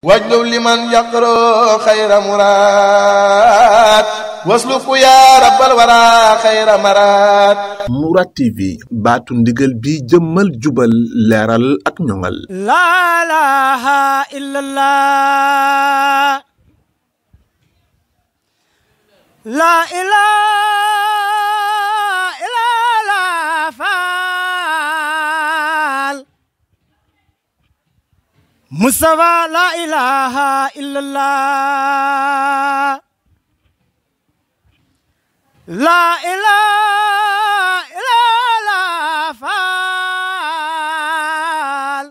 واجلب لمن يقرأ خير مراد واسلك يا رب الورى خير مراد Mourad TV baatu ndigal bi jëmmal jubal leeral ak ñoŋal la ilaha illallah la ilaha illallah faal Mustafa la ilaha illallah la ilaha illallah faal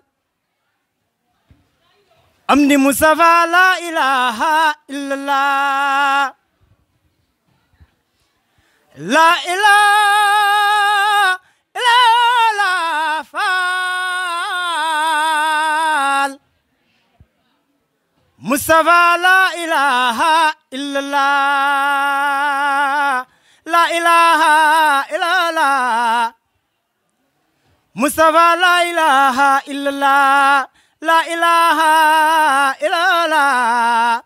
Amdi Mustafa la ilaha illallah la ilaha illallah faal Mustafa la ilaha illallah la ilaha illallah Mustafa la ilaha illallah la ilaha illallah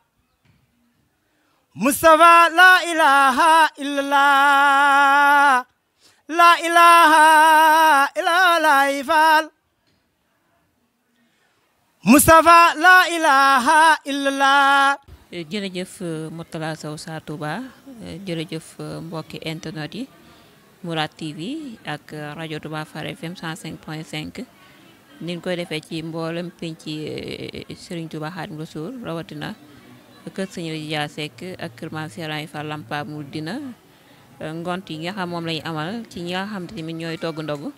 Mustafa la ilaha illallah la ilaha illallah faal Mustafa la ilaha illallah. jërëjëf Mourtalla Sow Sa Touba jërëjëf mbokki internet yi Mourad TV ak rajo Touba Fall FM 105.5 ni ñu koy defee ci mboolem penc Serigne Touba Xaadimu Rasuul rawatina kër Sëñ Rijaal Seck ak kër Maam Serigne Fall Lampa Mouridina ngont yi nga xam moom lañu amal ci ñi nga xam tamit ñooy togg ndogu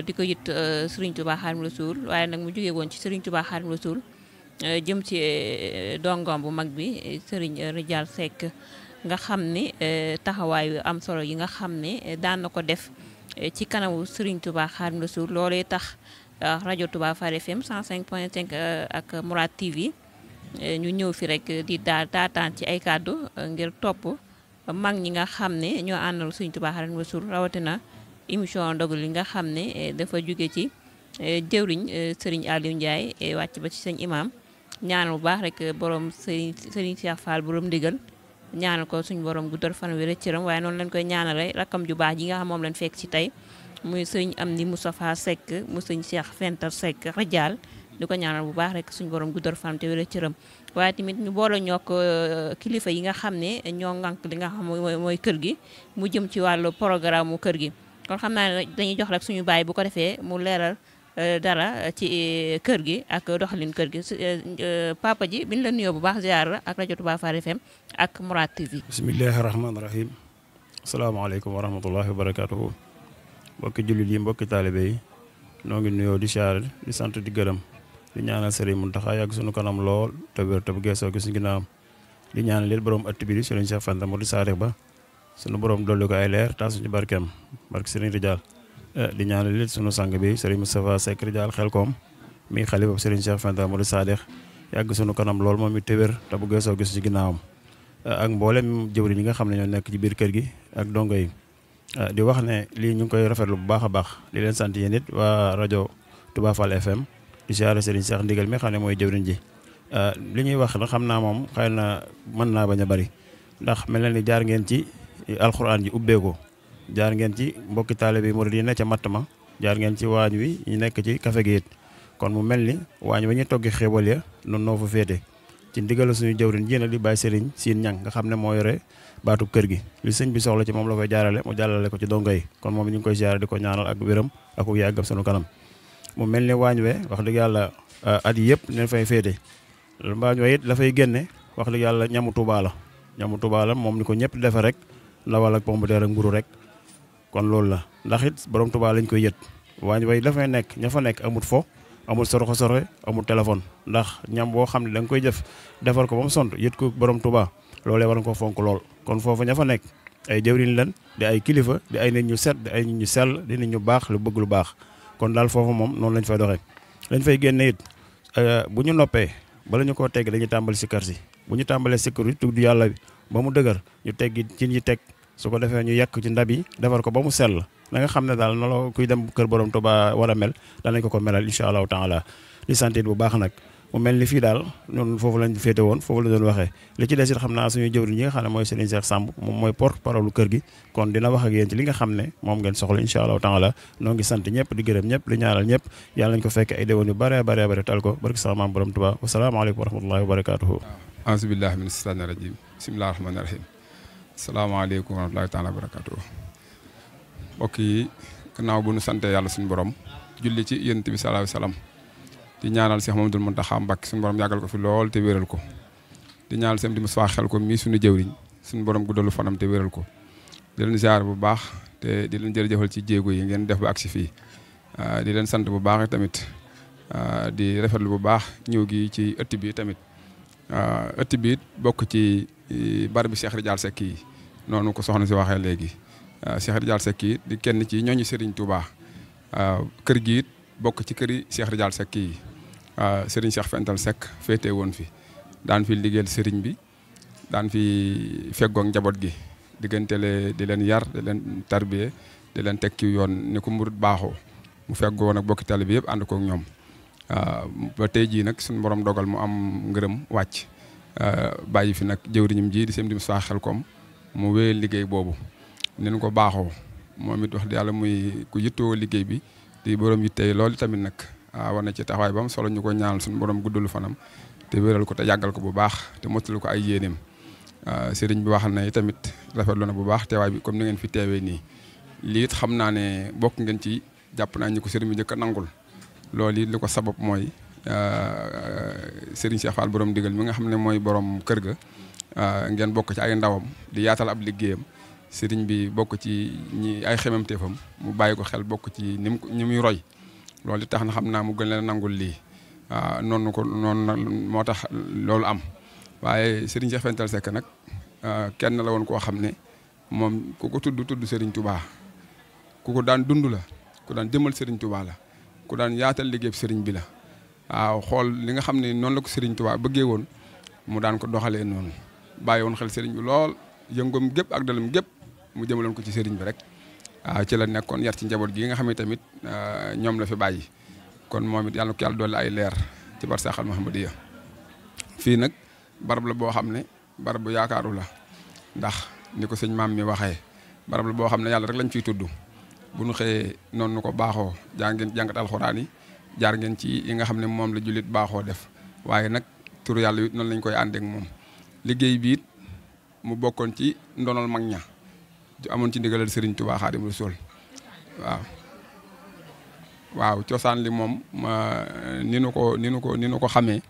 di ko yit Serigne Touba Xaadimu Rasuul waaye nag mu jógee woon ci Serigne Touba Xaadimu Rasuul jëm ci dongom bu mag bi Serigne Rijaal Seck nga xam ne taxawaay yu am solo yi nga xam ne daan na ko def ci kanamu Serigne Touba Xaadimu Rasuul loolee tax rajo Touba Fall FM 105.5 ak Mourad TV ñu ñëw fi rek di taataan ci ay kàddu ngir topp mag ñi nga xam ne ñoo àndal Serigne Touba Xaadimu Rasuul rawatina émission ndogu li nga xam ne dafa jóge ci jëwriñ Serigne Aliou Ndiaye wàcc ba ci sëñ imam ñaanal bu baax rek borom Serigne Cheikh Fall borom ndigal ñaanal ko suñu borom guddal fan wi rëccëram waaye noonu lañ koy ñaanale rakkam ju baax ji nga xam moom lañ fekk ci tey muy Serigne Amdi Moustapha Seck mu Serigne Cheikh Fentar Seck Rijaal di ko ñaanal bu baax rek suñu borom guddal fan te wér cëram waaye tamit ñu boole ñoo ko kilifa yi nga xam ne ñoo ŋànk li nga xam mooy kër gi mu jëm ci wàllu programme mu kër gi kon xam naa ne dañuy jox rek suñu baay bu ko defee mu leeral dara ci kër gi ak doxalin kër gi papa ji biñ la nuyoo bu baax ziar la ak rajo Touba Fall FM ak Mourad TV. bismillahi rahmaani rahim asalaamaaleykum wa rahmatullahi wa barakaatuhu mbokki jullit yi mbokki taalibe yi noo ngi nuyoo di ziar di sant di gërëm di ñaanal Serigne Mountakha yàgg suñu kanam lool te wér te bu geesoo gi suñu ginnaawam di ñaanal leen borom ëtt bi di Serigne Cheikh Fanta mu di saare ba sunu borom dolli ko ay leer taas suñu barkeem barke Serigne Rijaal di ñaanal leen sunu sang bi Serigne Moustapha Seck Rijaal Xelkom mi xalifa Serigne Cheikh Fanta mu di Sadex yàgg sunu kanam lool moom it te wér te bu geesoo gis ci ginnaawam ak mboolem jëwriñ yi nga xam ne ñoo nekk ci biir kër gi ak dongo yi di wax ne lii ñu ngi koy rafetlu bu baax a baax di leen sant yéen it waa rajo Touba Fall FM di siyaare Serigne Cheikh Ndigal mi xam ne mooy jëwriñ ji li ñuy wax nag xam naa moom xëy na mën naa bañ a bari ndax mel na ni jaar ngeen ci alxuraan ji ubbeeko jaar ngeen ci mbokki taalibe bi murid yi ne ca matt ma jaar ngeen ci waañ wi ñu nekk ci kafe gi it kon mu mel ni waañ wa ñu toggi xéewal ya noonu noo fa féete ci ndigal suñu jëwriñ ji nag di bàyyi Serigne Siin Ñang nga xam ne moo yore baatu kër gi li sëñ bi soxla ci moom la koy jaarale mu jàllale ko ci dongo yi kon moom ñu ngi koy ziare di ko ñaanal ak wéram ak ku yàggam sunu kanam mu mel ni waañ we wax dëgg yàlla at yi yëpp ne fay féete waañ we it dafay génne wax dëgg yàlla ñamu Tuubaa la moom ni ko ñëpp defe rek ndawal ak pomme de terre ak mburu rek kon loolu la ndax it borom Tuubaa lañ koy yët waañ way dafay nekk ña fa nekk amul fo amul soroxe amul téléphone ndax ñam boo xam ne da nga koy jëf defar ko ba mu sont yët ko borom Tuubaa loolee war nga ko fonk lool kon foofu ña fa nekk ay jëwriñ lan di ay kilifa di ay nit ñu set di ay nit ñu sell di nit ñu baax lu bëgg lu baax kon daal foofu moom noonu lañ fay doxee lañ fay génne it bu ñu noppee bala ñu koo tegg dañuy tàmbali sikkar si bu ñu tàmbalee sikkar yi tudd yàlla bi ba mu dëgër ñu teggi ci ñi teg su ko defee ñu yàq ci ndab yi defar ko ba mu sell na nga xam ne daal noonu kuy dem kër borom Tuubaa war a mel danañ ko melal incha allahu taala di sant bu baax nag mu mel ni fii daal ñun foofu lañ féete woon foofu la doon waxee li ci des it xam naa suñu jëwriñ ñi nga xam ne mooy Serigne Cheikh Samb moom mooy porte-parole kër gi kon dina wax ak yéen ci li nga xam ne moom ngeen soxla incha allahu taala noo ngi sant ñëpp di gërëm ñëpp di ñaanal ñëpp yàlla nañ ko fekk ay déwén yu bare bare bare tal ko barke sama maam borom Tuubaa wasalaamaaleykum wa rahmatullahi wa barakatuhu auzu billahi mina shaytaani rajim bismillahi rahmaani rahim asalaamaaleykum wa rahmatullahi taala wa barakatuhu mbokk yi gannaaw bu nu sante yàlla suñu borom julli ci yonent bi sallallahu alayhi wasallam di ñaanal Cheikh Mamadou Mountakha Mbacké suñu borom yàggal ko fi lool te wéral ko di ñaanal seen di Moustapha xel ko mii suñu jëwriñ suñu borom guddalu fanam te wéral ko di leen ziar bu baax te di leen jërëjëfal ci jéego yi ngeen def ba agsi fii di leen sant bu baax tamit di rafetlu bu baax ñëw gi ci ëtt bi tamit ëtt bi bokk ci bar bi Cheikh Ridial Seck yi noonu ko soxna si waxee léegi Cheikh Ridial Seck yi di kenn ci ñooñu Serigne Touba kër gi it bokk ci këri Cheikh Ridial Seck yi Serigne Cheikh Fental Seck féete woon fi daan fi liggéeyal Serigne bi daan fi feggoog njaboot gi diggante di leen yar di leen tarbiye di leen teg ci yoon ni ko murit baaxoo mu feggoo nag bokki tali bi yëpp ànd koog ñoom ba tey jii nag suñu borom dogal mu am ngërëm wàcc bàyyi fi nag jëwriñam ji di seen dim saa xel kom mu wéyal liggéey boobu nen ko baaxoo moom it wax di yàlla muy ku yittoo liggéey bi di borom yittey loolu tamit nag war na ci taxawaay ba mu solo ñu ko ñaanal suñu borom guddalu fanam te wéral ko te yàggal ko bu baax te mottali ko ay yéeneem sëriñ bi waxal na tamit rafetlu na bu baax teewaay bi comme ni ngeen fi teewee nii lii it xam naa ne bokk ngeen ci jàpp naa ñu ko sëriñ bi njëkk a nangul loolu it li ko sabab mooy sëriñ Cheikh Fall borom digal mi nga xam ne mooy borom kër ga ngeen bokk ci ay ndawam di yaatal ab liggéeyam sëriñ bi bokk ci ñi ay xememteefam mu bàyyi ko xel bokk ci ni muy roy loolu tax na xam naa mu gën leen nangul lii noonu moo tax loolu am waaye Serigne Cheikh Fental Seck nag kenn la woon koo xam ne moom ku ko tudd Serigne Touba ku ko daan dund la ku daan jëmal Serigne Touba la ku daan yaatal liggéey Serigne bi la waaw xool li nga xam ne noonu la ko Serigne Touba bëggee woon mu daan ko doxalee noonu bàyyi woon xel Serigne bi lool yëngoom gépp ak dalam gépp mu jëmaloon ko ci Serigne bi rek waaw ci la nekkoon yar ci njaboot gi nga xam ne tamit ñoom la fi bàyyi kon moom it yàlla na ko yàlla dolli ay leer ci barsaaxal Muhammadiya fii nag barab la boo xam ne barab bu yaakaaru la ndax ni ko sëñ maam mi waxee barab la boo xam ne yàlla rek lañ fiy tudd bu nu xëyee noonu nu ko baaxoo jàngat alxuraan yi jaar ngeen ci yi nga xam ne moom la jullit baaxoo def waaye nag turu yàlla it noonu lañ koy àndeek moom liggéey bi it mu bokkoon ci ndonal mag ña amoon ci ndigalal Serigne Touba Xaadimu Rasuul waaw cosaan li moom ni nu ko xamee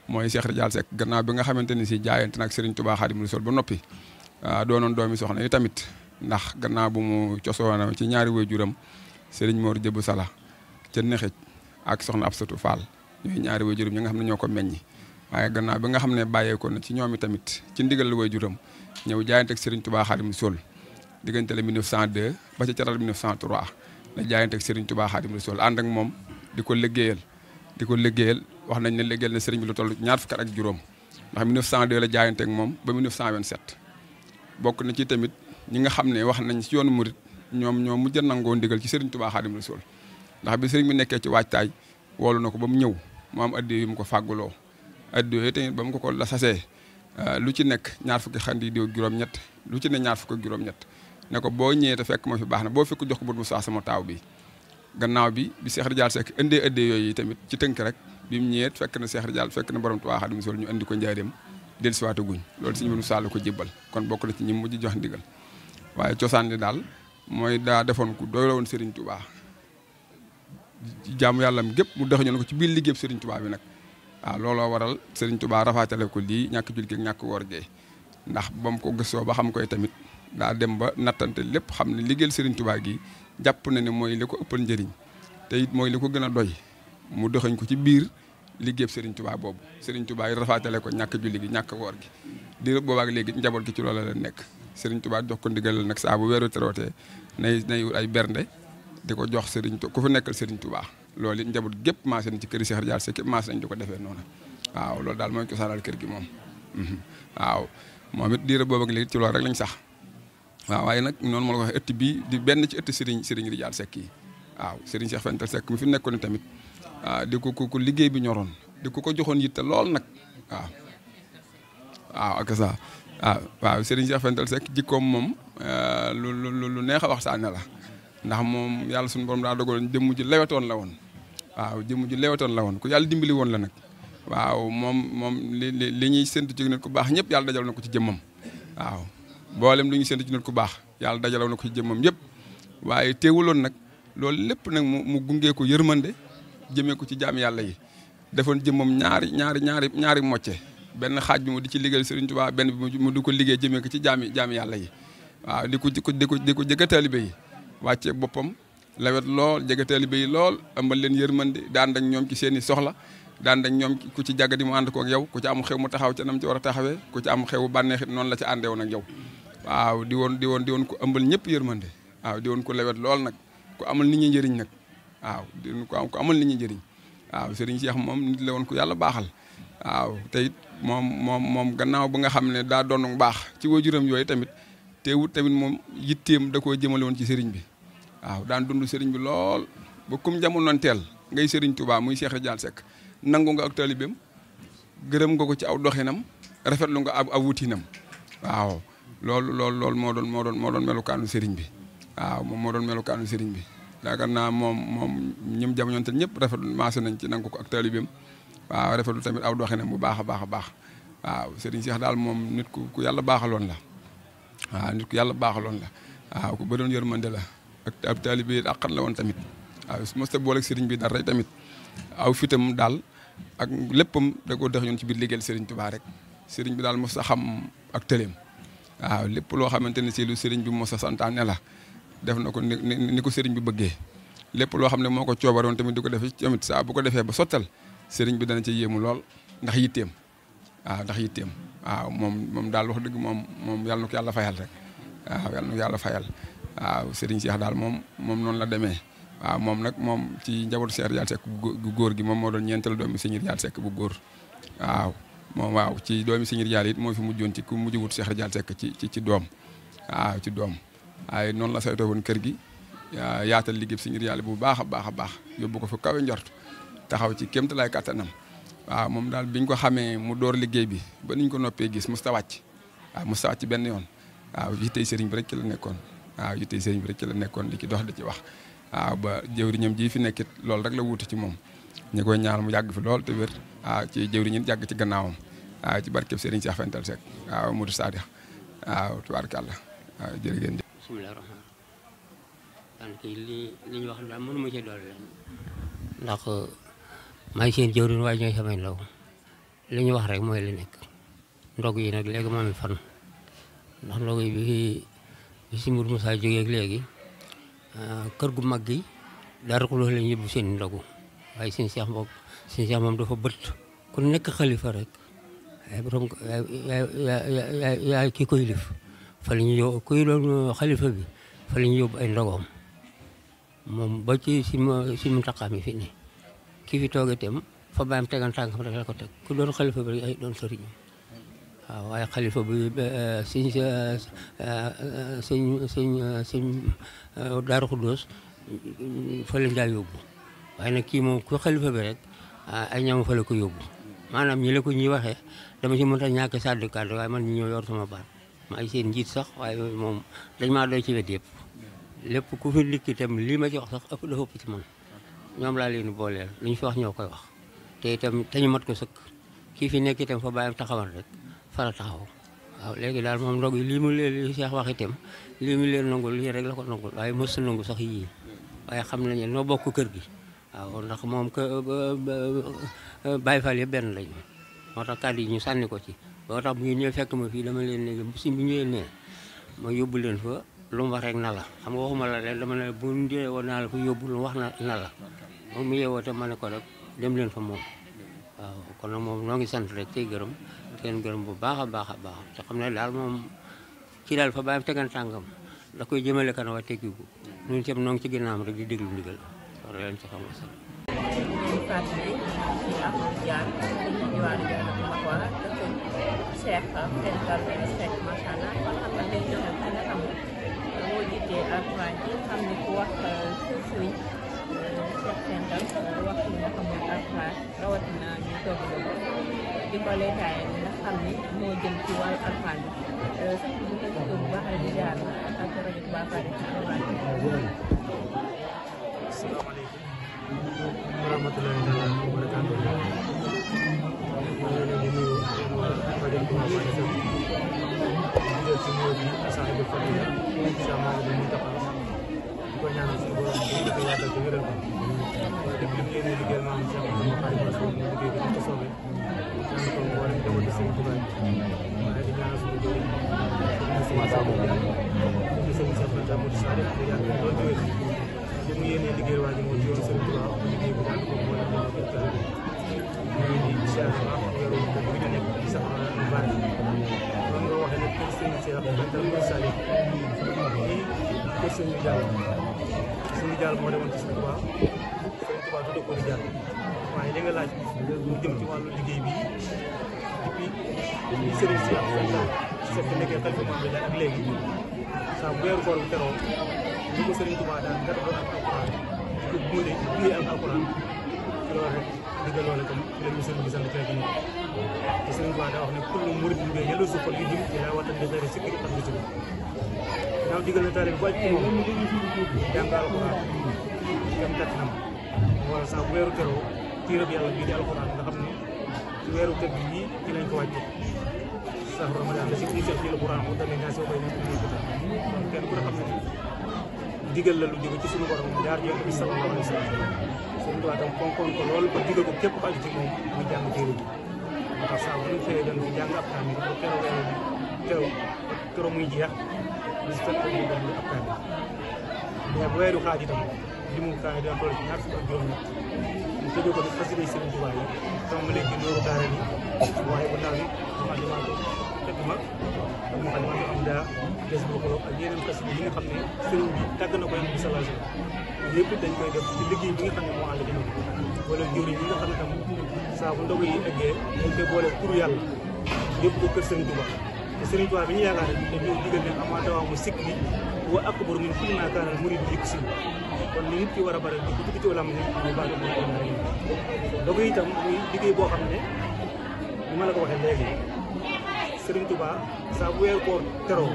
mooy Cheikh Ridial Seck gannaaw bi nga xamante ni si jaayante nag Serigne Touba Xaadimu Rasuul ba noppi doonoon doomi soxna yi tamit ndax gannaaw bu mu cosoona ci ñaari waajuram Serigne Mor Jëbu Sala ca Nexej ak soxna Absatou Fall ñooy ñaari waajuram ñi nga xam ne ñoo ko meññi waaye gannaaw bi nga xam ne bàyyeekoo na ci ñoom i tamit ci ndigal waajuram ñëw jaayante ak Serigne Touba Xaadimu Rasuul diggante la 1902 ba ci caral 1903 la jaayante ak Serigne Touba Xaadimu Rasuul ànd ak moom di ko liggéeyal wax nañ ne liggéeyal na Serigne bi lu toll ñaar fukki at ak juróom ndax 1902 la jaayante ak moom ba 1927 bokk na ci tamit ñi nga xam ne wax nañ ci yoonu murit ñoom ñoo mujj a nangoo ndigal ci Serigne Touba Xaadimu Rasuul ndax bi Serigne bi nekkee ci waajtaay woolu na ko ba mu ñëw mu am addiya yu mu ko fàgguloo addiya yooyu tamit ba mu ko la sasee lu ci nekk ñaar fukki xandi diw juróom-ñett lu ci ne ñaar fukki juróom-ñett ne ko boo ñëwee te fekk ma fi baax na boo fekk jox ko bët mu saa sama taaw bi gannaaw bi Cheikh Ridial Seck indee addee yooyu tamit ci tënk rek bi mu ñëwee fekk na Cheikh Ridial fekk na borom Touba Xaadimu Rasuul ñu indi ko njaareem dellusiwaatu guñ loolu suñu mënu sàll ko jébbal kon bokk na ci ñi mujj jox ndigal waaye cosaan li daal mooy daa defoon ku doy la woon Serigne Touba jaamu yàllam gépp mu dexañoon ko ci biir liggéey Serigne Touba bi nag waaw looloo waral Serigne Touba rafaatale ko lii ñàkk julli ak ñàkk woor gee ndax ba mu ko gëstoo ba xam koy tamit daa dem ba nattante lépp xam ne liggéeyal Serigne Touba gi jàpp na ne mooy li ko ëppal njëriñ te it mooy li ko gën a doy mu doxañ ko ci biir liggéeyam Serigne Touba boobu Serigne Touba yi rafaatale ko ñàkk julli gi ñàkk woor gi di boobaak léegi njaboot gi ci loola la nekk Serigne Touba jox ko ndigal nag saa bu weeru terootee nay wut ay bernde di ko jox Serigne ku fa nekkal Serigne Touba loolu it njaboot gépp maase nañ ci kër Cheikh Ridial Seck maase nañ di ko defee noonu waaw loolu daal mooy cosaanal kër gi moom waaw moom it diira boobu ak léegi ci loolu rek lañ sax waaw waaye nag noonu ma la ko waxee ëtt bii di benn ci ëtt Serigne Ridial Seck yi waaw Serigne Cheikh Fental Seck mi fi nekkoon tamit di ko liggéey bi ñoroon di ku ko joxoon yitte lool nag waaw waaw ak ça waaw Serigne Cheikh Fental Seck jikkoom moom lu neex a waxtaane la ndax moom yàlla suñu borom daa dogal jëmm ji lewetoon la woon waaw jëmm ji lewetoon la woon ku yàlla dimbali woon la nag waaw moom li ñuy séntu ci nit ku baax ñëpp yàlla dajal na ko ci jëmmam waaw mboolem lu ñuy séntu ci nit ku baax yàlla dajal na ko ci jëmmam yëpp waaye teewuloon nag loolu lépp nag mu gungee ko yërmande jëmee ko ci jaami yàlla yi defoon jëmmam ñaari mocce benn xaaj bi mu di ci liggéeyal Serigne Touba benn bi mu di ko liggéey jëmee ko ci jaami yàlla yi waaw di ko jege taalibe yi wàccee boppam lawet lool jege taalibe yi lool ëmbal leen yërmande daan ak ñoom ci seen i soxla daan ak ñoom ku ci jagadi mu ànd ko ak yow ku ci am xew mu taxaw ca nam ci war a taxawee ku ci am xewu bànneexit noonu la ci àndee woon ak yow waaw di woon ko ëmbal ñëpp yërmande waaw di woon ko lawet lool nag ku amal nit ñi njëriñ nag waaw di woon ko amal nit ñi njëriñ waaw Serigne Cheikh moom nit la woon ko yàlla baaxal waaw te it moom gannaaw ba nga xam ne daa doon baax ci waajuram yooyu tamit teewut tamit moom yitteem da koo jëmale woon ci Serigne bi waaw daan dund Serigne bi lool ba kum jamonoon teel ngay Serigne Touba muy Cheikh Ridial Seck nangu nga ak taalibeem gërëm nga ko ci aw doxinam rafetlu nga aw wutinam waaw loolu moo doon melukaanu Serigne bi waaw moom moo doon melukaanu Serigne bi yaakaar naa moom ñim jamonoon teel ñëpp rafetlu maase nañ ci nangu ko ak taalibeem waaw rafetlu tamit aw doxinam bu baax a baax waaw Serigne Cheikh daal moom nit ku yàlla baaxaloon la waaw nit ku yàlla baaxaloon la waaw ku bëroon yërmande la ak ab taalibe àqan la woon tamit waaw su mosta boole ak Serigne bi dara tamit aw fitam daal ak léppam da ko dex ñoon ci biir liggéeyal Serigne Touba rek Serigne bi daal mos a xam ak tëleem waaw lépp loo xamante ne si lu Serigne bi mos a santaane la def na ko ni ko Serigne bi bëggee lépp loo xam ne moo ko coobaroon tamit di ko defee tamit saa bu ko defee ba sottal Serigne bi dana ci yéemu lool ndax yitteem waaw moom daal wax dëgg moom yàlla na ko yàlla fayal rek waaw yàlla na ko yàlla fayal waaw Serigne Cheikh daal moom noonu la demee waaw moom ci njabootu Cheikh Ridial Seck gu góor gi moom moo doon ñeenteelu doomi Serigne Ridial Seck bu góor waaw ci doomi Serigne Ridial it moo fi mujjoon ci ku mujj wut Cheikh Ridial Seck ci doom waaw ci doom waaye noonu la saytoo woon kër gi yaatal liggéey Serigne Ridial bu baax a baax yóbbu ko fa kawe njort taxaw ci kéemtalaay kàttanam waaw moom daal biñ ko xamee mu door liggéey bi ba niñ ko noppee gis musta wàcc benn yoon waaw yittey Serigne bi rek ci la nekkoon di ci dox di ci wax waaw ba jëwriñam ji fi nekkit loolu rek la wuute ci moom ñu koy ñaan mu yàgg fi lool te wér waaw ci jëwriñ it yàgg ci gannaawam waaw ci barkeb Serigne Cheikh Fental Seck waaw Modou Sadikh waaw tubaarkàlla waaw jërë ngeen jëf. bismilaahi rahmaan daanaka li ñu wax daal mënu ma cee doole ndax maa ngi seen jëwriñ waaye ñooy samay ndaw li ñu wax rek mooy li nekk ndog yi nag léegi moom fan ndax ndog yi bi si Mourou Moussa jógee ak léegi kër gu mag gi dara ko loolu la ñu yóbbu seen ndogu waaye seen Cheikh moom dafa bët ku nekk xalifa rek ay borom yaay kii koy lif fa la ñu yóbbu kuy doon xalifa bi fa la ñu yóbbu ay ndogoom moom ba ci si mu taqaam yi fi ne kii fi toog itam fa bàyyam tegan tànkam rek la ko teg ku doon xalifa bi ay doon sëriñ waaw waaye xalifa bi sëñ Daaru Xuddoos fa leen daa yóbbu waaye nag kii moom ku xalifa bi rek ay ñam fa la ko yóbbu maanaam ñi la ko ñuy waxee dama ci mënta ñàkk sàddu kàddu waaye man ñi ñoo yor sama baat ma ay seen njiit sax waaye moom dañ maa doy ci wet yëpp lépp ku fi likk itam lii ma ci wax sax ëpp dafa ëpp ci man ñoom laa leen di booleel lu ñu fi wax ñoo koy wax te itam te ñu mat ko sëkk kii fi nekk itam fa bàyyam taxawal rek fara taxaw waaw léegi daal moom ndog yi lii mu leen li Cheikh wax itam lii mu leen nangul lii rek la ko nangul waaye mos nangu sax yii waaye xam nañu noo bokk kër gi waaw ndax moom Baye Fall yëpp benn lañu moo tax kàddu yi ñu sànni ko ci boo tax bu ñu ñëwee fekk ma fii dama leen ne si bu ñëwee nee ma yóbbu leen fa lu mu wax rek na la xam nga waxuma la leen dama ne bu ñu jëlee woon naa la fa yóbbu lu mu wax na la moom mu yeewoo te ma ne ko rek dem leen fa moom waaw kon nag moom noo ngi sant rek tey gërëm teen gërëm bu baax a baax te xam ne daal moom ci daal fa bàyyam tegan tàngam da koy jëmale kan waaye teggigu ñun itam noo ngi ci ginnaawam rek di déglu ndigal war leen ci xam nga sax Cheikh Fental Seck macha allah kon xam nga tey joxe bi nga xam ne moo jiitee alxuraan ji xam ne ku wax sëriñ seet sental wax li nga xam ne alxuraan rawatina ñu togg di ko leetaay li nga xam ni moo jëm ci wàllu alxuraan bi sax bu ko bu baax rek di jaar ak rajo Touba Fare asalaamaaleykum wa rahmatulahi taala wa barakaatu maa ngi leen di nuyu waa rajo Touba Fare FM di jël ci nuyu bi saaxibu fadila Cheikh Mamadou Moustapha di ko ñaanal suñu borom di ko yaatal te wéral ko waaye def li mu yéene liggéeyal maam Cheikh Mouhamadou Khadim Rassoul mu liggéey ko ci soobee ñaan ko mu war a jëmale seen Touba waaye di ñaanal suñu borom suñu sama di sëñ Cheikh Mouhamadou Modou Sade di yàgg loolu di wér li mu yéene liggéeyal waa ji moo ci yoonu seen Touba mu liggéey bi daal ko mu war a jëmale ko ci ñu ngi di siyaar baax weeru ko bi ñu nekk ci sax lu bari kon nga waxee ne kër sëñ Cheikh Bental Modou Sade nii kër sëñ Diall moo demoon ci sëñ Touba tudde ko di Diall waaye li nga laaj mu jëm ci wàllu liggéey bi depuis sëriñ Cheikh Bental Seck nekkee xalifa Maam Jaara ak léegi saa bu weeru koor bi teroo li ko sëriñ Touba daan gàtt doon ak alxuraan di ko gunge ak alxuraan loolu rek diggal loolu tam ci leen sëriñ bi sant fekk ñu te sëriñ Touba daa wax ne kullu murid bi ngay yellu suufal gi jëm ci laa wattan di xëy si kër ak ci daaw digal na taalibe bu wàcc ci moom jàng alxuraan dem kattanam wala saa bu weeru teroo téereb yàlla bii di alxuraan nga xam ne ci weeru tëdd bii ci lañ ko wàcce sax Ramadan la si unsel fii alxuraan mu tamit naa soo koy nekk ñu ko tam kon kenn ku ne xam ne digal la lu jóge ci suñu borom jaar ci Yonent bi sallallahu alayhi wa sallam suñu Tuubaa tam fonkoon ko lool ba digal ko képp ko aju ci moom mu jàng téere bi moo tax saa bu ñu xëyee dañ ko jàng ab kaamil ba keroog weeru bi keroog muy jeex bis fekk ko ñu jàng ab kaamil mais bu weeru xaaj itam li mu kaay daan toll ci ñaar fukk ak juróom-ñett ñu tëjee ko ni xasida Sëriñ Tuubaa yi tàmbale ci Nooru Daarayni waaye bu ndaw yi mu xalimaatu tëgg ma ak mu xalimaatu am daa des bu ko ak yeneen xasida yi nga xam ne sëriñ bi tàgg na ko Yonent bi sallallahu alayhi wa sallam yëpp dañ koy def ci liggéey bi nga xam ne moo ànd ci ñoom wala jëwriñ yi nga xam ne tam saa bu ndogu yi eggee dañ koy boole turu yàlla yëpp ko kër Sëriñ Tuubaa te Sëriñ Tuubaa bi ñu yaakaar ne dañoo digal ne amaa dawaa mu sikk bi wa akbar min kulli maa kaana muriid yëkk si kon li nit ki war a bare di ko dugg ci wàllam ne ñu baax a mën dogu itam muy liggéey boo xam ne ni ma la ko waxee léegi Sëriñ Tuubaa saa bu weer koor teroo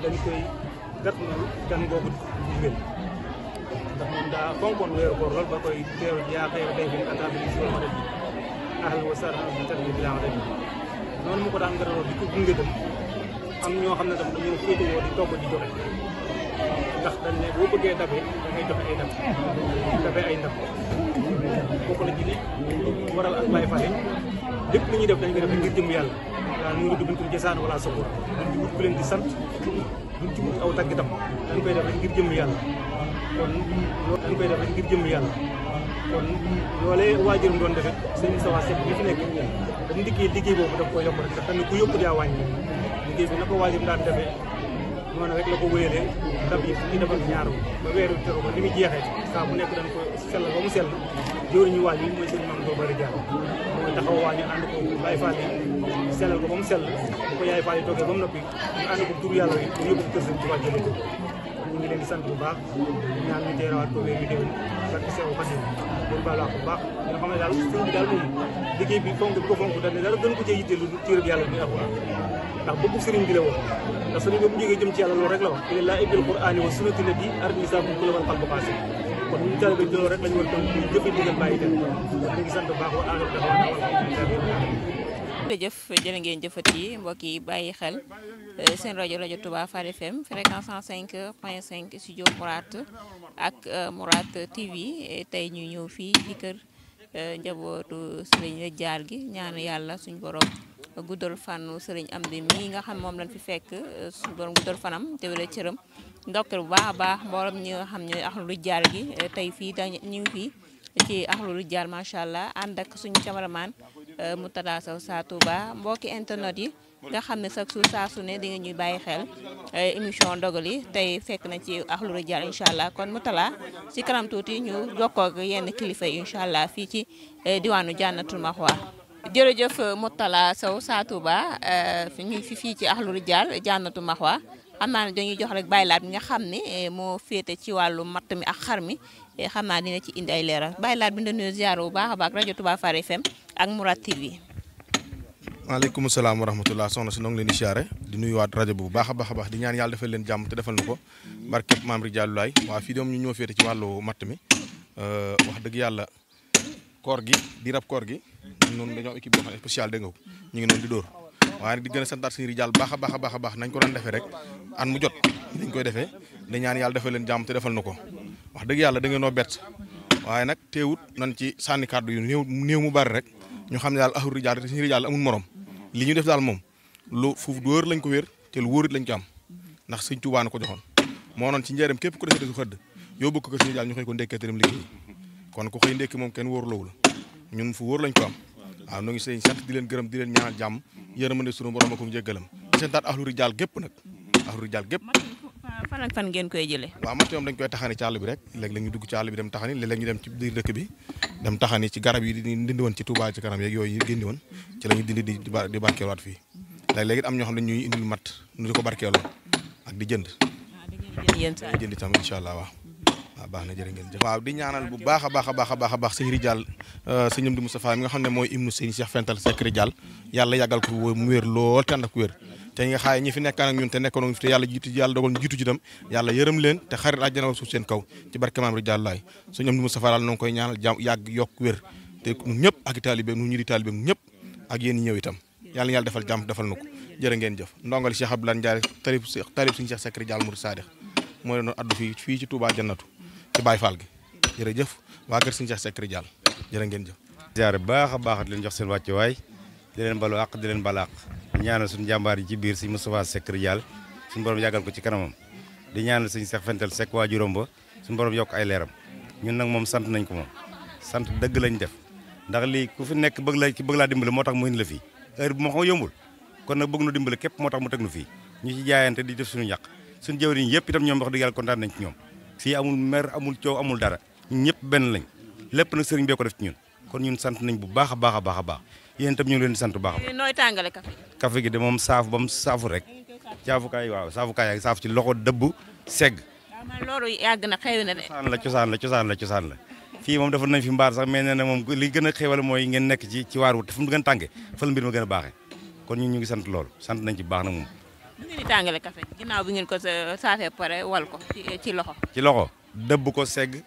dañ koy gàtt na gan googu jigéen ndax moom daa fonkoon weeru koor lool ba koy teew yaa xëy day fi attabili si wala def ahlan wa sahlan bi tat bi bilaa def noonu mu ko daan gëraloo di ko gunge tam am ñoo xam ne tam dañoo féetewoo di togg di joxe ndax dañ ne boo bëggee dabe da ngay joxe ay dabe ay ndab bokk na ci li waral ak Baay Faal lépp li ñuy def dañ koy def ngir jëm yàlla daal ñu ngi dugg ci jasaan wala sakoor duñ ci wut ku leen di sant duñ ci wut aw tagg itam dañ koy def rek ngir jëm yàlla kon dañ koy def rek ngir jëm yàlla kon loolee waajuram doon defee sëñ Moustapha Seck bi fi nekk dañu dikkee liggéey boobu daf ko yokk rek ndax tamit ku yokku daa wàññi liggéey bi na ko waajuram daan defee noonu rek la ko wéyalee ndab yi ñu defal ñaar ba weeru teru ba li muy jeexee saa bu nekk dañ ko sell ba mu sell jëwriñu waañ yi mooy sëñ Maam doo bari jaar mooy taxaw waañ ñu ànd ko Baay Faal yi sellal ko ba mu sell bu ko Yaay Faal yi toogee ba mu noppi ñu ànd ko tur yàlla yi pour yóbbu ko kër sëñ Tuubaa jëlee ko ñu ngi leen di sant bu baax ñaan ñu teerawaat ko wéer yu déwén barke Seexu Xaadim leen baal wax bu baax nga xam ne daal sëñ bi daal moom liggéey bi fonk bi ko fonk daal ne dara gën ko cee yitte lu téereb yàlla bi alxuraan ndax bëggu sëriñ bi la woon ndax sëriñ bi bu jógee jëm ci yàlla loolu rek la wax ila laa ibil qur'aani wa sunnati nabi armisaakum ku la wal xalbu xaasi kon ñu tale bi loolu rek lañu war kon ñu jëfe digal bàyyi dem kon ñu ngi sant bu baax wa aaxir daxwaana walhamdulillahi jërëjëf jërë ngeen jëfati mbokk yi bàyyi xel seen rajo Touba Fare FM fréquence 105.5 studio Mourad ak Mourad TV tey ñu ñëw fii ci kër njabootu sëriñ Diall gi ñaan yàlla suñu borom guddal fanu sëriñ Amdi mi nga xam moom lañ fi fekk suñu borom guddal fanam te wéral cëram ndokkeel bu baax a baax mboolem ñi nga xam ñooy ahlu Diall gi tey fii dañu ñu ngi fii ci ahlu Diall macha allah ànd ak suñu cameraman Moutada Sow Sa Touba mbokki internet yi nga xam ne chaque jour saa su ne di nga ñuy bàyyi xel émission ndogal yi tey fekk na ci ahlu Diall incha allah kon Moutada ci kanam tuuti ñu jokkoo ak yenn kilifa yi incha allah fii ci diwaanu Jannatul Mahwa. jërëjëf Moutada Sow Sa Touba ñu fi fii ci ahlu Diall Jannatul Mahwa xam naa ne dañuy jox rek Baye Laat bi nga xam ne moo féete ci wàllu matt mi ak xar mi xam naa dina ci indi ay leeral Baye Laat bi ñu nuyu ziar bu baax a baax rajo Touba Fare FM ak Mourad TV. maaleykum salaam wa rahmatulah soxna si noo ngi leen di siyaare di nuyuwaat rajo bu baax a baax di ñaan yàlla defal leen jàmm te defal na ko barkeb Maam Rijaalu Laay waaw fii doom ñu ñoo féete ci wàllu matt mi wax dëgg yàlla koor gi di rab koor gi noonu dañoo am équipe boo xam ne spécial dégg nga ko ñu ngi noonu di dóor waaye di gën a santaat Sëñ Rijaal baax a baax nañ ko doon defee rek an mu jot dañ koy defee da ñaan yàlla defal leen jàmm te defal na ko wax dëgg yàlla da ngeen noo bett waaye nag teewut nañ ci sànni kàddu yu néew mu bari rek ñu xam ne daal ahlu rijaal Sëñ Rijaal amul morom li ñu def daal moom lu fu wóor lañ ko wér te lu wóorit lañ ko am ndax Sëñ Tuubaa na ko joxoon moo noon ci njëriñ képp ku defee su xëdd yóbbu ko Sëñ Rijaal ñu xëy ko ndekkee te dem liggéey kon ku xëy ndekki moom kenn wóorulawul ñun fu wóor lañ ko am waaw noo ngi sëñ sant di leen gërëm di leen ñaanal jàmm yërmande sunu borom ak njéggalam di santaat ahlu rijaal gépp nag ahlu rijaal gépp fan ak fan ngeen koy jëlee waaw matt moom dañ koy taxani ci àll bi rek léeg-léeg ñu dugg ci àll bi dem taxani léeg-léeg ñu dem ci biir dëkk bi dem taxani ci garab yi di dindi woon ci Touba ci kanam yeeg yooyu génni woon ci la ñu dindi di barkeeluwaat fii léeg-léeg it am ñoo xam ne ñuy indil matt nu di ko barkeeloo ak di jënd jënd itam incha allah waaw baax na jërë ngeen jëf waaw di ñaanal bu baax a baax Sëñ Rijaal sëñ Amdi Moustapha mi nga xam ne mooy ibnu sëñ Cheikh Fental Seck Rijaal yàlla yàggal ko mu wér lool te ànd ak wér te ñi nga xaaye ñi fi nekkaan ak ñun te nekkoon fi te yàlla dogal ñu jiitu ci dem yàlla yërëm leen te xarit àjjana suuf seen kaw ci barke Maam Rijaal Laay sëñ Amdi Moustapha daal noo ngi koy ñaanal jàmm yàgg yokk wér te ñun ñëpp ak taalibe ñun ñi di taalibe ñëpp ak yéen ñi ñëw itam yàlla defal jàmm defal na ko jërë ngeen jëf ndongal Cheikh Abdoulaye Ndiaye tarib sëñ Cheikh Seck Rijaal Murid Saadix moo leen doon addu fii ci Touba Jannatu ci Baye Fall gi jërëjëf waa kër Sëñ Cheikh Seck Rijaal jërë ngeen jëf ziar baax a baax di leen jox seen wàccuwaay di leen balu àq di leen balaax ñaanal suñu jàmbaar yi ci biir Sëñ Moustapha Seck Rijaal suñu borom yàggal ko ci kanamam di ñaanal Sëñ Cheikh Fental Seck waajuram ba suñu borom yokk ay leeram ñun nag moom sant nañ ko moom sant dëgg lañ def ndax lii ku fi nekk bëgg laa dimbale moo tax mu indi la fii heure bi moo xam yombul kon nag bëgg nu dimbale képp moo tax mu teg nu fii ñu ci jaayante di def suñu ñàq suñu jëwriñ yëpp itam ñoom wax dëgg yàlla kontaan nañ ci ñoom fii amul mer amul coow amul dara ñun ñëpp benn lañ lépp nag sëriñ bee ko def ci ñun kon ñun sant nañ bu baax a baax yéen itam ñu ngi leen di sant bu baax a baax. nooy tàngale café gi de moom saaf ba mu saafu rek saafukaay waaw saafukaay ak saaf ci loxo dëbb segg. loolu yàgg na xew na de. cosaan la fii moom defoon nañ fi mbaar sax mais nee na moom li gën a xewal mooy ngeen nekk ci waar wu te fu mu gën a tànge fa la mbir ma gën a baaxee kon ñun ñu ngi sant loolu sant nañ ci bu baax nag moom. nu ngeen di tàngale café ginnaaw bi ngeen ko saafee pare wal ko ci loxo. ci loxo dëbb ko segg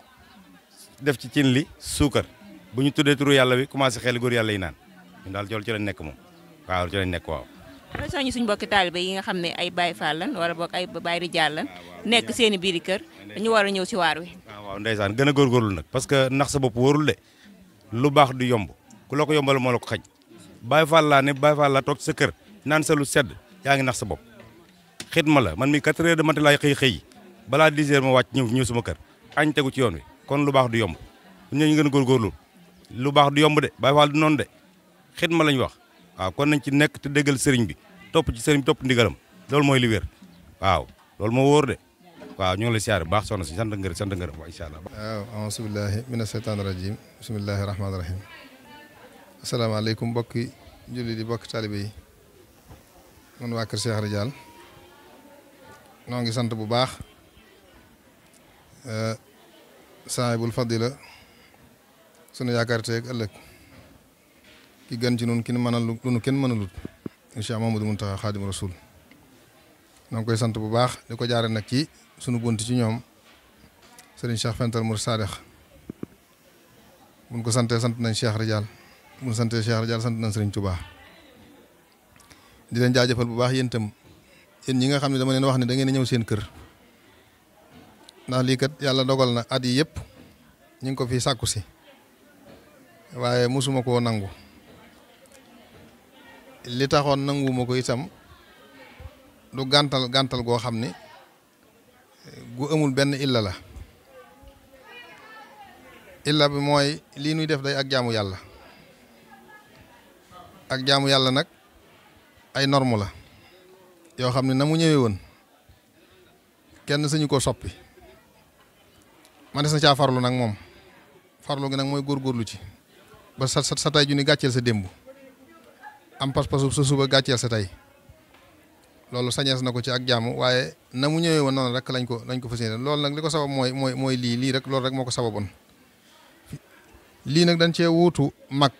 def ci cin li suukar bu ñu tuddee turu yàlla bi commencé xel góor yàlla yi naan ñun daal ci lañ nekk moom waaw ci lañ nekk waaw. loolu soññi suñu mbokki taalibe yi nga xam ne ay Baye Fall lan wala boog ay Baye Rijaal lan nekk seen i biiri kër dañu war a ñëw ci waar wi. waaw ndeysaan gën a góorgóorlu nag parce que nax sa bopp wóorul de lu baax du yomb ku la ko yombal moo la ko xañ Baye Fall laa ne Baye Fall laa toog sa kër naan sa lu sedd yaa ngi nax sa bopp xidma la man mi 4 heures de matin laay xëy balaa 10 heures ma wàcc ñëw sama kër añ tegu ci yoon wi kon lu baax du yomb ñun ñu gën a góorgóorlu lu baax du yomb de Baye Fall du noonu de xidma lañ wax waaw kon nañ ci nekk te déggal sëriñ bi topp ci sëriñ bi topp ndigalam loolu mooy li wér waaw loolu moo wóor de waaw ñu ngi lay siyaare bu baax soxna si sant ngërëm waaw incha allah. waaw auzu billahi mina seytaani rajim bismillahi rahmaani rahim asalaamaaleykum mbokki julli di mbokki taalibe yi man waa kër Cheikh Rijaal noo ngi sant bu baax saahibul fadila sunu yaakaar teeg ëllëg ki gën ci nun ki mënal lu nu kenn mënalut Cheikh Mamadou Mountakha Xaadimu Rasuul noo ngi koy sant bu baax di ko jaare nag ci sunu bunt ci ñoom Serigne Cheikh Fental Murid Saadix buñ ko santee sant nañ Cheikh Rijaal buñ santee Cheikh Rijaal sant nañ Serigne Touba di leen jaajëfal bu baax yéen itam yéen ñi nga xam ne dama leen wax ne da ngeen a ñëw seen kër ndax lii kat yàlla dogal na at yi yëpp ñu ngi ko fi sàkku si waaye mosuma koo nangu li taxoon nanguwuma ko itam du gàntal goo xam ne gu amul benn illa la illa bi mooy lii nuy def day ak jaamu yàlla nag ay norme la yoo xam ne na mu ñëwee woon kenn sañu ko soppi man des na caa farlu nag moom farlu gi nag mooy góorgóorlu ci ba sa tay ju ni gàcceel sa démb am pas-pasu sa suba gàcceel sa tey loolu sañees na ko ci ak jàmm waaye na mu ñëwee woon noonu rek lañ ko fas yéene loolu nag li ko sabab mooy lii rek loolu rek moo ko sababoon lii nag dañ cee wuutu mag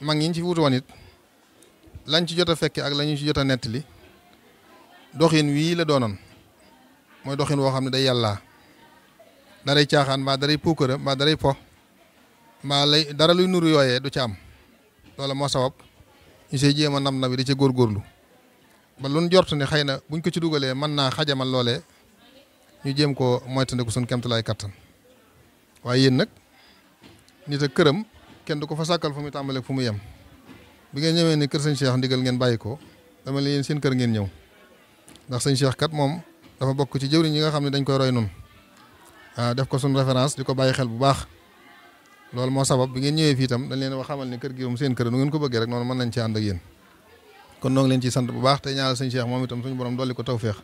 ñi ñu ci wuutu woon it lañ ci jot a fekke ak lañu ci jot a nettali doxin wii la doonoon mooy doxin woo xam ne day yàllaa daray caaxaan mbaa daray puukara mbaa daray po mbaa lay dara luy nuru yooyee du ca am loola moo sabab ñu see jéem a nam na bi di ca góorgóorlu ba lu ñu jort ne xëy na buñ ko ci dugalee mën naa xajamal loolee ñu jéem koo moytandiku suñ kemtalaay kattan waaye yéen nag nit ak këram kenn du ko fa sàkkal fu muy tàmbalee fu mu yem bi ngeen ñëwee ni kër sëñ Cheikh ndigal ngeen bàyyi ko dama leen seen kër ngeen ñëw ndax sëñ Cheikh kat moom dafa bokk ci jëwriñ yi nga xam ne dañ koy roy nun def ko suñ référence di ko bàyyi xel bu baax loolu moo sabab bi ngeen ñëwee fii itam dañ leen wax xamal ni kër gi moom seen kër nu ngeen ko bëggee rek noonu mën nañ ci ànd ak yéen kon noo ngi leen ciy sant bu baax te ñaanal sëñ Cheikh moom itam suñu borom dolli ko tawféex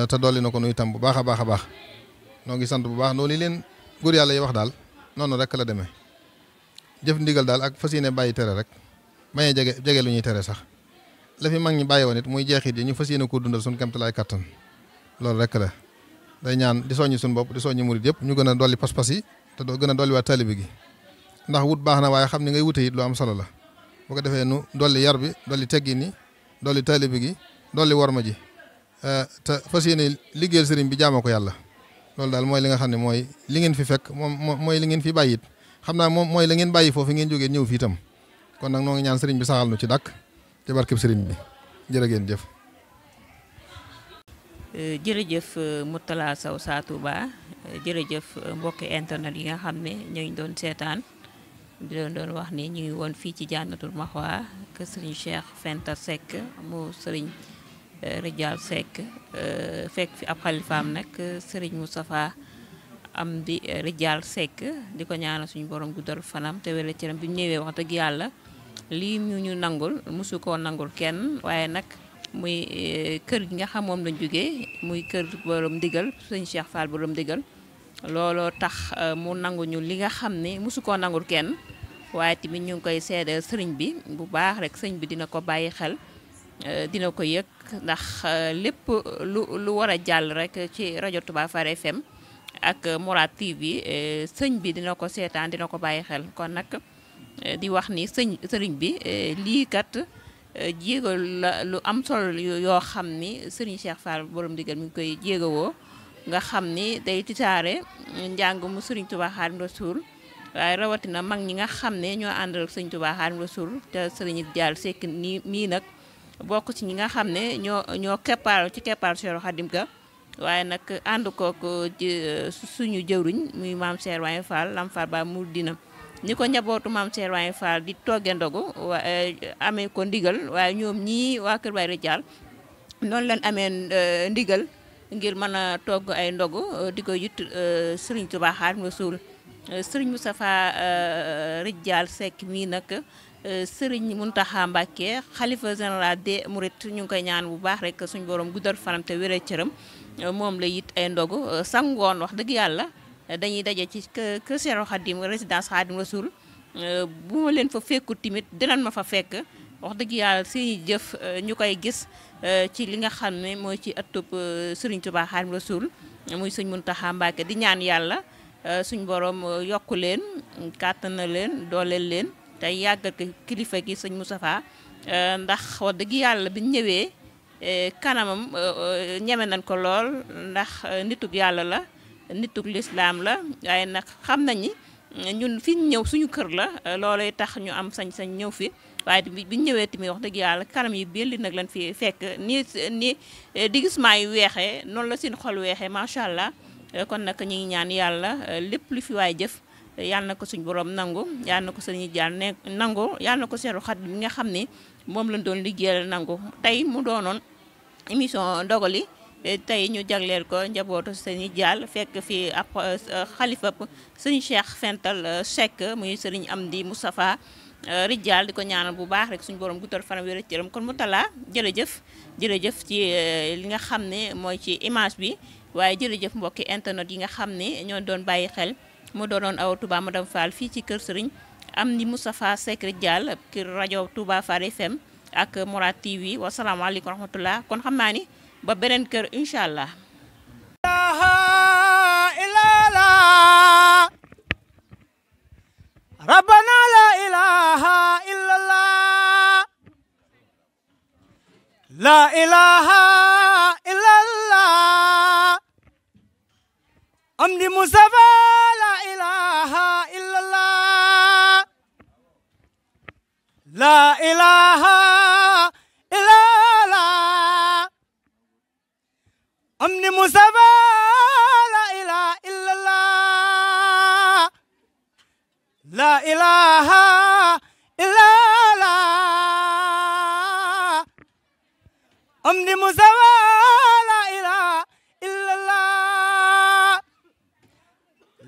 te dolli na ko nuy itam bu baax a baax a baax noo ngi sant bu baax loolu li leen góor yàlla yi wax daal noonu rek la demee jëf ndigal daal ak fas yéene bàyyi tere rek bañ a jege lu ñuy tere sax la fi mag ñi bàyyi woon it muy jeexit yi ñu fas yéene koo dundal suñu kemtalaay kattan loolu rek la day ñaan di soññi suñu bopp di soññi murid yëpp ñu gën a dolli pas-pas yi te gën a dolli waa taalibe gi ndax wut baax na waaye xam ni ngay wute it lu am solo la bu ko defee nu dolli yar bi dolli teggin ni dolli taalibe gi dolli worma ji te fas yéene liggéeyal sëriñ bi jaamoo ko yàlla loolu daal mooy li nga xam ne mooy li ngeen fi fekk moom mooy li ngeen fi bàyyi it xam naa moom mooy la ngeen bàyyi foofu ngeen jógee ñëw fii itam kon nag noo ngi ñaan sëriñ bi saxal nu ci dàkk ci barkeb sëriñ bi jërë ngeen jëf. jërëjëf Mourtalla Sow Sa Touba jërëjëf mbokki internet yi nga xam ne ñooñu doon seetaan di doon wax ni ñu ngi woon fii ci Jannatul Mahwa que sëriñ Cheikh Fenta Seck mu sëriñ Rijal Seck fekk fi ab xalifaam nag sëriñ Moustapha Amdi Rijal Seck di ko ñaanal suñu borom guddal fanam te wéral cëram bi ñu ñëwee wax dëgg yàlla lii ñu nangul mosu koo nangul kenn waaye nag muy kër gi nga xam moom lañ jógee muy kër borom ndigal sëñ Cheikh Fall borom ndigal looloo tax mu nangu ñu li nga xam ne mosu koo nangul kenn waaye tamit ñu ngi koy seedeel sëriñ bi bu baax rek sëñ bi dina ko bàyyi xel dina ko yëg ndax lépp lu war a jàll rek ci rajo Touba Fare FM ak Mourad TV sëñ bi dina ko seetaan dina ko bàyyi xel kon nag di wax ni sëriñ bi lii kat jéego la lu am solo yoo xam ni sëriñ Cheikh Fall borom ndigal mi ngi koy jéegawoo nga xam ni day titaare njàng mu sëriñ Touba Xaadimu Rasuul waaye rawatina mag ñi nga xam ne ñoo àndal sëriñ Touba Xaadimu Rasuul te sëriñ Jaal Sekk mii nag bokk ci ñi nga xam ne ñoo keppaar ci keppaar Cheikh Xaadim ga waaye nag ànd kook suñu jëwriñ muy maam Cheikh Waye Fall Lam Fall ba mu dina ni ko njabootu maam Cheikh Waye Fall di togge ndogu amee ko ndigal waaye ñoom ñii waa Kër Baye Rijal noonu leen amee ndigal ngir mën a togg ay ndogu di ko yut Serigne Touba Xaadimu Rasuul Serigne Moustapha Rijal Seck mii nag Serigne Mountakha Mbacké xalifa général des Mourides ñu ngi koy ñaan bu baax rek suñu borom guddal fanam te wéree cëram moom la it ay ndogu sangoon wax dëgg yàlla dañuy daje ci kër Cheikh Khadim résidence Khadim Rasoul bu ma leen fa fekkut tamit dinañ ma fa fekk wax dëgg yàlla seeni jëf ñu koy gis ci li nga xam ne mooy ci ëttub Serigne Touba Khadim Rasoul muy sëñ Mountakha Mbacké di ñaan yàlla suñ borom yokku leen kàttan na leen dooleel leen te yàggal ko kilifa gi sëñ Moustapha ndax wax dëgg yàlla bi ñëwee kanamam ñeme nañ ko lool ndax nitug yàlla la nitug lislaam la waaye nag xam nañ ni ñun fi ñëw suñu kër la loolay tax ñu am sañ-sañ ñëw fi waaye bi ñëwee tamit wax dëgg yàlla kanam yi belli nag lañ fi fekk ni digisement yu weexee noonu la seen xol weexee macha allah kon nag ñu ngi ñaan yàlla lépp lu fi waay jëf yàlla na ko suñu borom nangu yàlla na ko sëñ Jaal ne nangu yàlla na ko Seexul Xadiim bi nga xam ne moom lañ doon liggéeyal nangu tey mu doonoon émission ndogali tey ñu jagleel ko njabootu sëñ Jaal fekk fi ab xalifa sëñ Cheikh Fental Seck muy sëriñ Amdi Moustapha Rijal di ko ñaanal bu baax rek suñu borom guddal fanam wér cëram kon Mourtalla jërëjëf ci li nga xam ne mooy ci image bi waaye jërëjëf mbokki internet yi nga xam ne ñoo doon bàyyi xel mu doonoon aw Touba Madame Fall fii ci kër sëriñ Amdi Moustapha Seck Rijal kër rajo Touba Fare FM ak Mourad TV wasalaamaaleykum wa rahmatullah kon xam naa ni ba beneen kër incha allah. ربنا لا إله إلا الله لا إله إلا الله أمد مصطفى لا إله إلا الله لا إله إلا الله أمد مصطفى لا إله إلا الله لا إله إلا الله أمد مصطفى لا إله إلا الله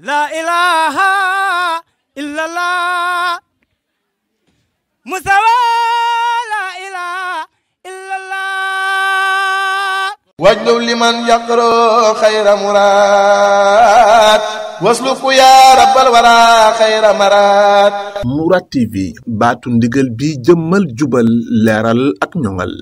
لا إله إلا الله مصطفى لا إله إلا الله واجلب لمن يقرأ خير مراد wasluku yaa rabbal wara xayra maraat. Mourad TV baatu ndigal bi jëmmal jubal leeral ak ñoŋal.